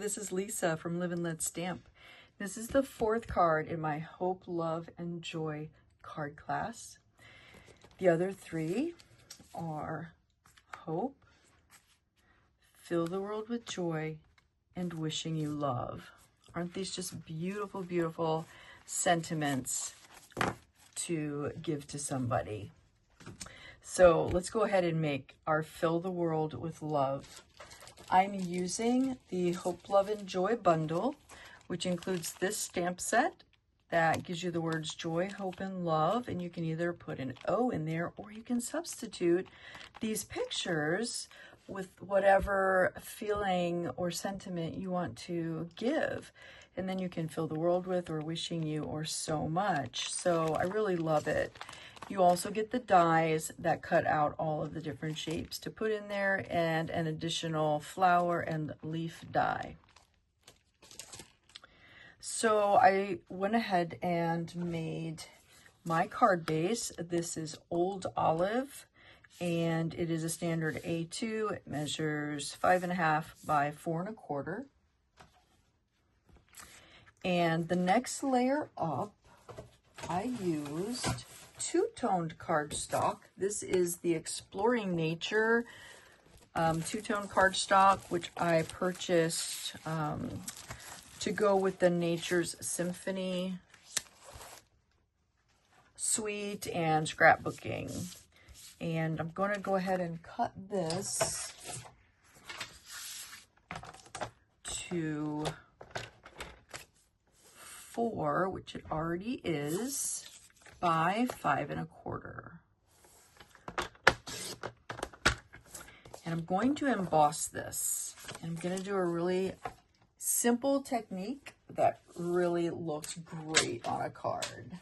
this is Lisa from Live and Let Stamp. This is the 4th card in my Hope, Love, and Joy card class. The other 3 are Hope, Fill the World with Joy, and Wishing You Love. Aren't these just beautiful, beautiful sentiments to give to somebody? So let's go ahead and make our Fill the World with Love. I'm using the Hope, Love, and Joy bundle, which includes this stamp set that gives you the words joy, hope, and love. And you can either put an O in there, or you can substitute these pictures with whatever feeling or sentiment you want to give. And then you can fill the world with, or wishing you, or so much. So I really love it. You also get the dies that cut out all of the different shapes to put in there, and an additional flower and leaf die. So I went ahead and made my card base. This is Old Olive, and it is a standard A2. It measures 5.5 by 4.25. And the next layer up, I used two-toned cardstock. This is the Exploring Nature two-tone cardstock, which I purchased to go with the Nature's Symphony Suite and scrapbooking. And I'm going to go ahead and cut this to 4, which it already is, by 5.25. And I'm going to emboss this. And I'm going to do a really simple technique that really looks great on a card.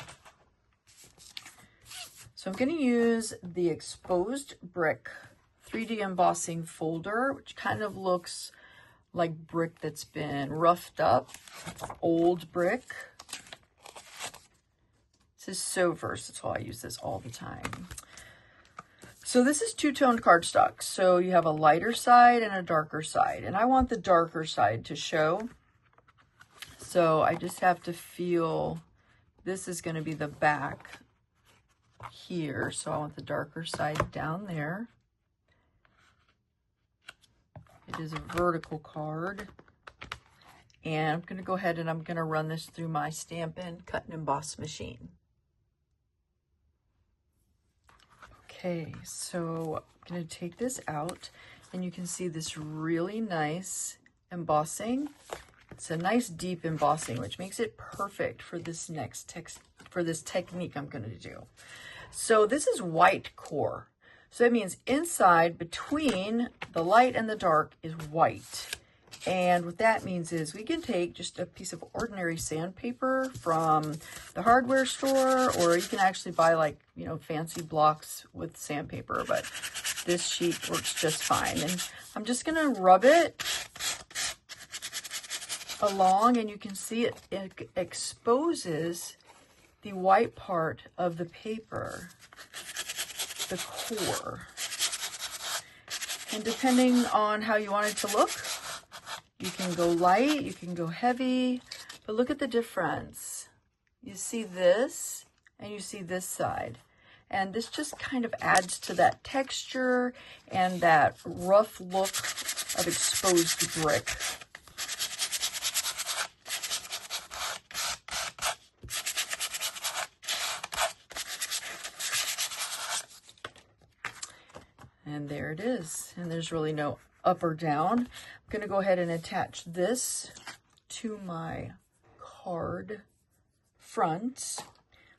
So I'm going to use the Exposed Brick 3D embossing folder, which kind of looks like brick that's been roughed up, old brick. This is so versatile. I use this all the time. So this is two-toned cardstock. So you have a lighter side and a darker side. And I want the darker side to show. So I just have to feel, this is going to be the back here. So I want the darker side down there. It is a vertical card. And I'm going to go ahead and I'm going to run this through my Stampin' Cut and Emboss machine. Okay, so I'm going to take this out, and you can see this really nice embossing. It's a nice deep embossing, which makes it perfect for this next technique I'm going to do. So this is white core. So that means inside, between the light and the dark, is white. And what that means is we can take just a piece of ordinary sandpaper from the hardware store, or you can actually buy, like, you know, fancy blocks with sandpaper, but this sheet works just fine. And I'm just going to rub it along, and you can see it exposes the white part of the paper, the core. And depending on how you want it to look, you can go light, you can go heavy, but look at the difference. You see this, and you see this side. And this just kind of adds to that texture and that rough look of exposed brick. And there it is. And there's really no up or down. I'm going to go ahead and attach this to my card front.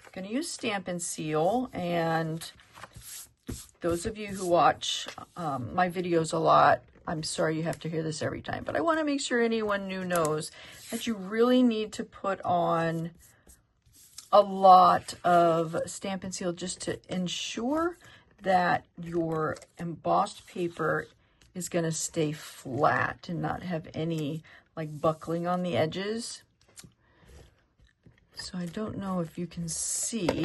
I'm going to use Stampin' Seal, and those of you who watch my videos a lot, I'm sorry you have to hear this every time, but I want to make sure anyone new knows that you really need to put on a lot of Stampin' Seal just to ensure that your embossed paper is going to stay flat and not have any like buckling on the edges. So I don't know if you can see,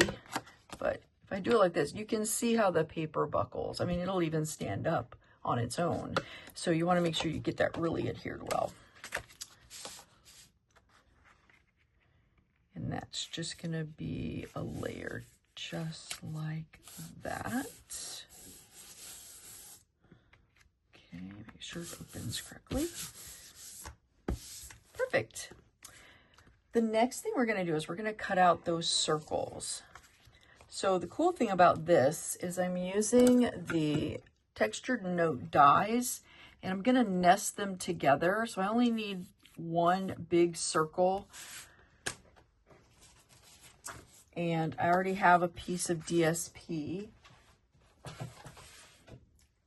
but if I do it like this, you can see how the paper buckles. I mean, it'll even stand up on its own. So you want to make sure you get that really adhered well. that's just gonna be a layer just like that. Okay, make sure it opens correctly. Perfect. The next thing we're gonna do is we're gonna cut out those circles. So the cool thing about this is I'm using the textured note dies, and I'm gonna nest them together. So I only need one big circle. And I already have a piece of DSP.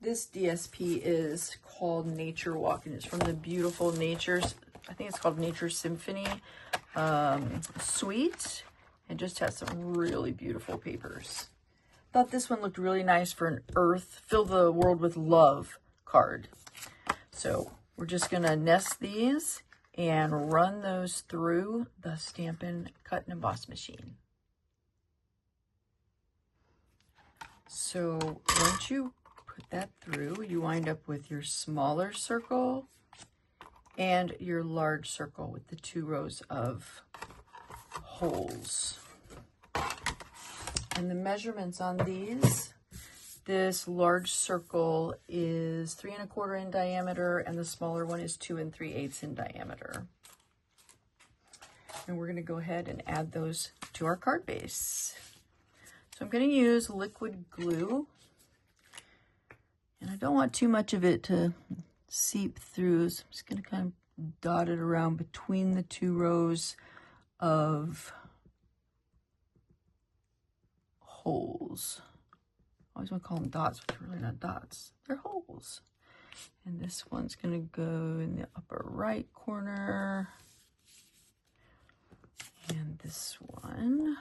This DSP is called Nature Walk, and it's from the beautiful Nature's, I think it's called Nature Symphony suite. It just has some really beautiful papers. Thought this one looked really nice for an Earth, Fill the World with Love card. So we're just gonna nest these and run those through the Stampin' Cut and Emboss machine. So once you put that through, you wind up with your smaller circle and your large circle with the 2 rows of holes. And the measurements on these, this large circle is 3 1/4 in diameter, and the smaller one is 2 3/8 in diameter. And we're going to go ahead and add those to our card base. So I'm going to use liquid glue, and I don't want too much of it to seep through, so I'm just going to kind of dot it around between the 2 rows of holes. I always want to call them dots, but they're really not dots. They're holes. And this one's going to go in the upper right corner. And this one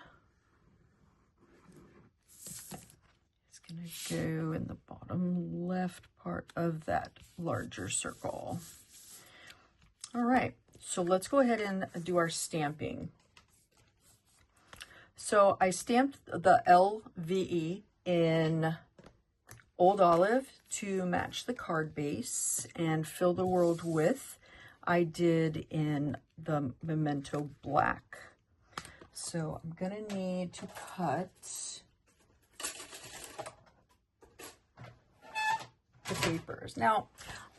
is going to go in the bottom left part of that larger circle. All right, so let's go ahead and do our stamping. So I stamped the LVE in Old Olive to match the card base, and Fill the World With I did in the Memento Black. So I'm gonna need to cut the papers. Now,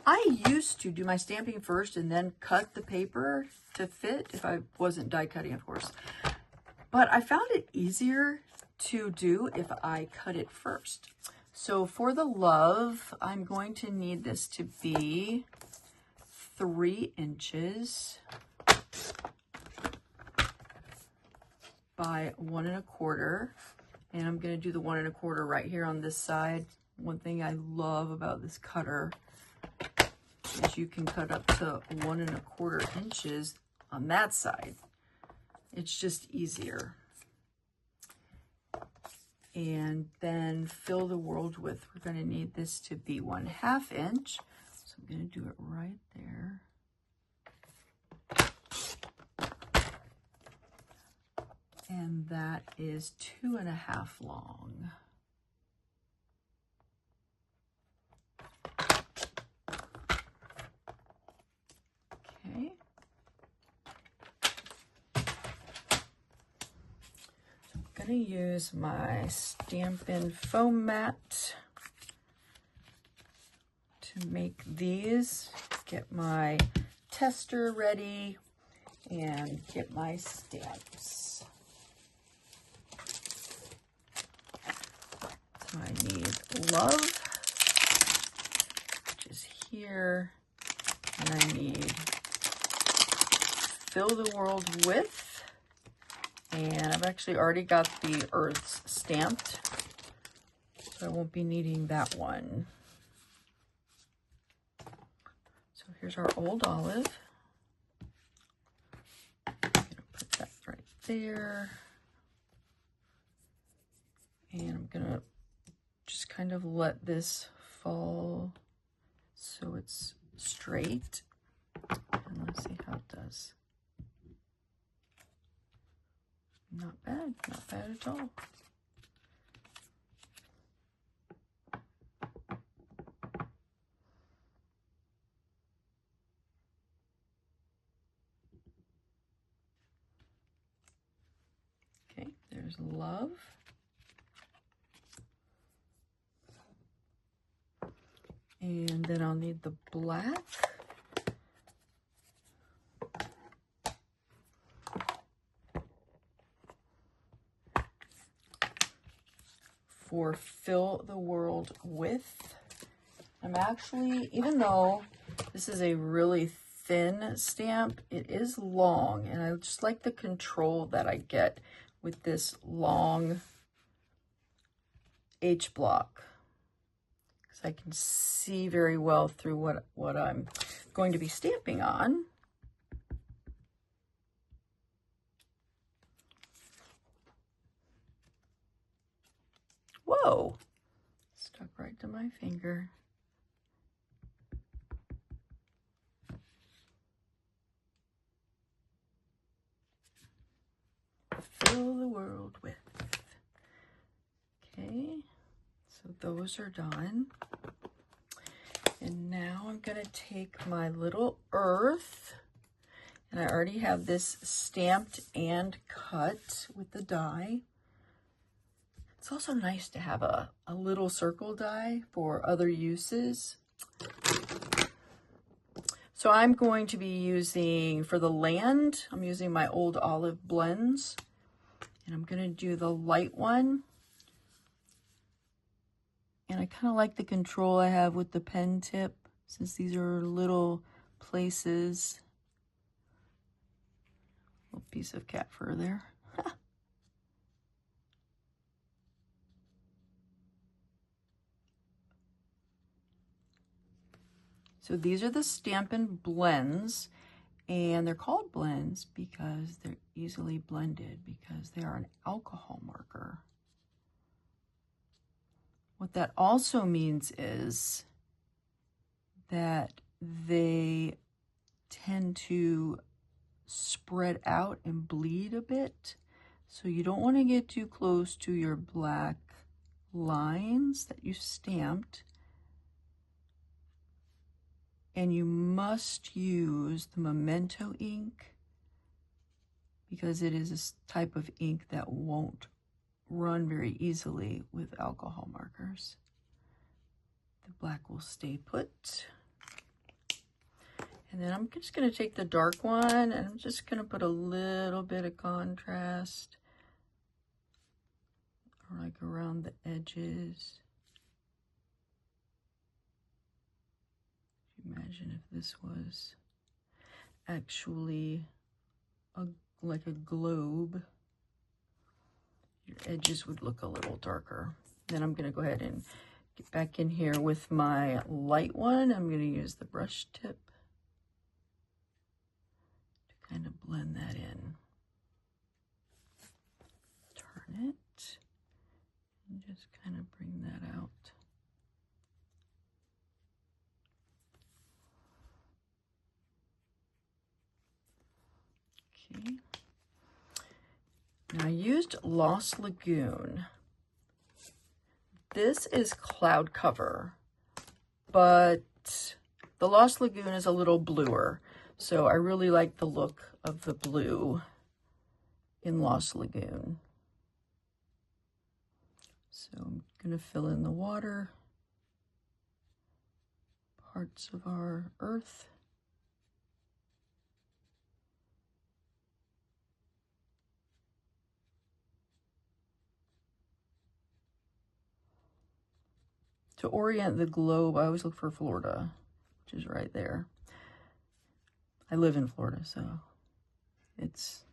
I used to do my stamping first and then cut the paper to fit, if I wasn't die cutting, of course. But I found it easier to do if I cut it first. So for the love, I'm going to need this to be 3 inches by 1 1/4. And I'm going to do the 1 1/4 right here on this side. One thing I love about this cutter is you can cut up to 1 1/4 inches on that side. It's just easier. And then Fill the World With, we're going to need this to be 1/2 inch. So I'm going to do it right there. And that is 2 1/2 long. Okay. I'm going to use my Stampin' foam mat to make these, get my tester ready, and get my stamps. So I need Love, which is here, and I need Fill the World With. And I've actually already got the Earths stamped, so I won't be needing that one. So here's our Old Olive. I'm going to put that right there. And I'm going to just kind of let this fall so it's straight. And let's see how it does. Not bad at all. There's love. And then I'll need the black. For fill the world with. I'm actually, even though this is a really thin stamp, it is long, and I just like the control that I get with this long H block, because I can see very well through what I'm going to be stamping on. Whoa, stuck right to my finger. Fill the world with. Okay, so those are done. And now I'm going to take my little earth, and I already have this stamped and cut with the die. It's also nice to have a little circle die for other uses. So I'm going to be using, for the land, I'm using my old olive blends. And I'm going to do the light one. And I kind of like the control I have with the pen tip, since these are little places. Little piece of cat fur there. So these are the Stampin' Blends, and they're called blends because they're easily blended, because they are an alcohol marker. What that also means is that they tend to spread out and bleed a bit. So you don't want to get too close to your black lines that you stamped. And you must use the Memento ink, because it is a type of ink that won't run very easily with alcohol markers. The black will stay put. And then I'm just going to take the dark one, and I'm just going to put a little bit of contrast, like around the edges. Imagine if this was actually like a globe. Your edges would look a little darker. Then I'm going to go ahead and get back in here with my light one. I'm going to use the brush tip to kind of blend that in. Turn it and just kind of bring that out. Okay. Now I used Lost Lagoon. This is cloud cover, but the Lost Lagoon is a little bluer. So I really like the look of the blue in Lost Lagoon. So I'm going to fill in the water, parts of our earth. To orient the globe, I always look for Florida, which is right there. I live in Florida, so it's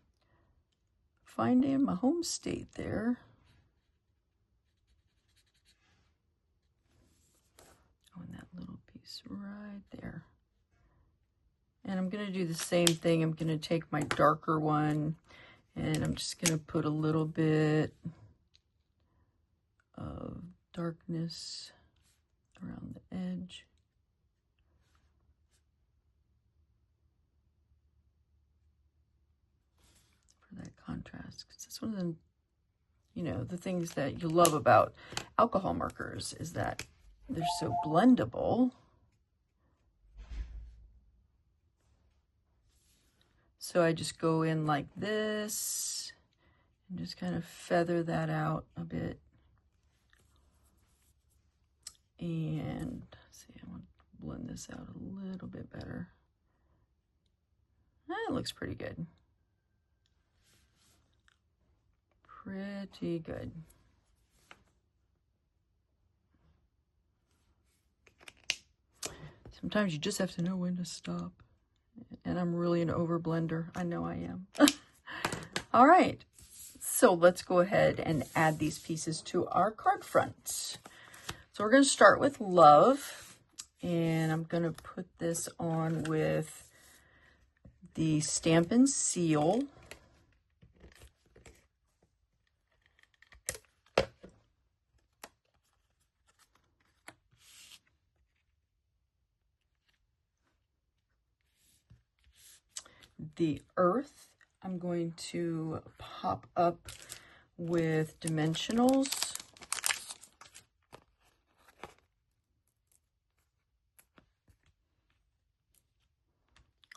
finding my home state there. Oh, and that little piece right there. And I'm going to do the same thing. I'm going to take my darker one, and I'm just going to put a little bit of darkness around the edge. For that contrast, because it's one of the, you know, the things that you love about alcohol markers is that they're so blendable. So I just go in like this And just kind of feather that out a bit. And see, I want to blend this out a little bit better. That looks pretty good. Pretty good. Sometimes you just have to know when to stop. And I'm really an over blender. I know I am. All right. So let's go ahead and add these pieces to our card front. So we're going to start with love. And I'm going to put this on with the Stampin' Seal. The earth, I'm going to pop up with dimensionals.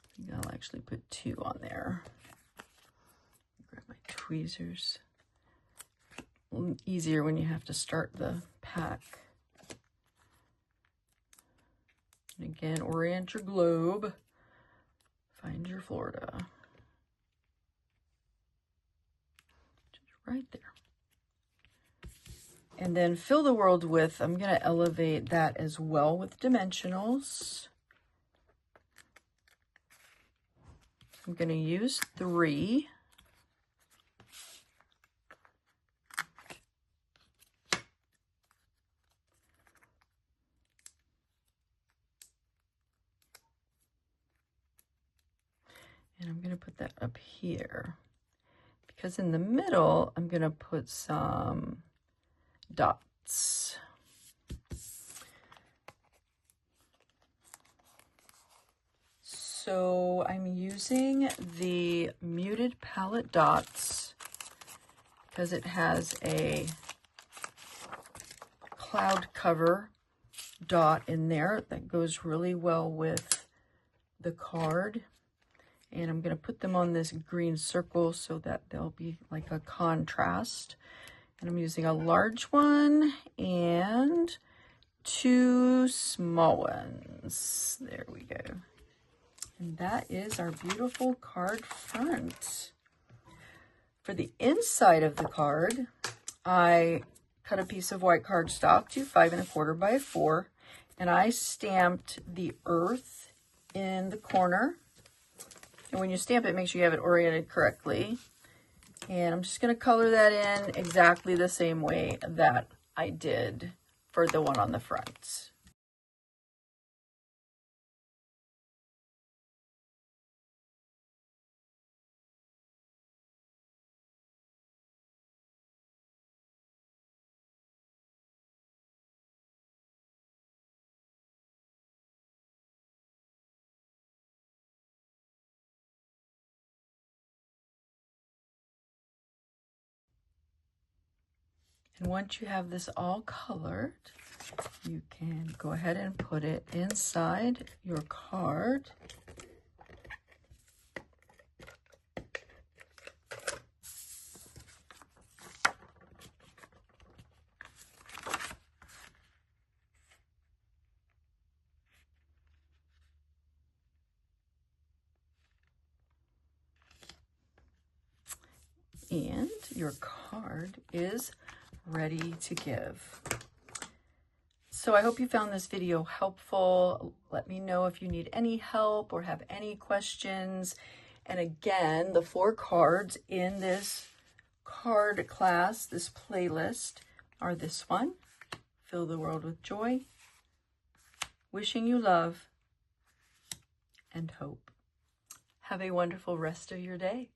I think I'll actually put 2 on there. Grab my tweezers. A little easier when you have to start the pack. And again, orient your globe. Find your Florida. Just right there. And then fill the world with, I'm going to elevate that as well with dimensionals. I'm going to use 3. And I'm going to put that up here because in the middle, I'm going to put some dots. So I'm using the muted palette dots because it has a cloud cover dot in there that goes really well with the card. And I'm going to put them on this green circle so that they'll be like a contrast. And I'm using a large one and 2 small ones. There we go. And that is our beautiful card front. For the inside of the card, I cut a piece of white cardstock to 5 1/4 by 4. And I stamped the earth in the corner. And when you stamp it, make sure you have it oriented correctly. And I'm just going to color that in exactly the same way that I did for the one on the front. And once you have this all colored, you can go ahead and put it inside your card. And your card is ready to give. So I hope you found this video helpful. Let me know if you need any help or have any questions. And again, the 4 cards in this card class, this playlist, are this one, Fill the World with Joy, Wishing You Love, and Hope. Have a wonderful rest of your day.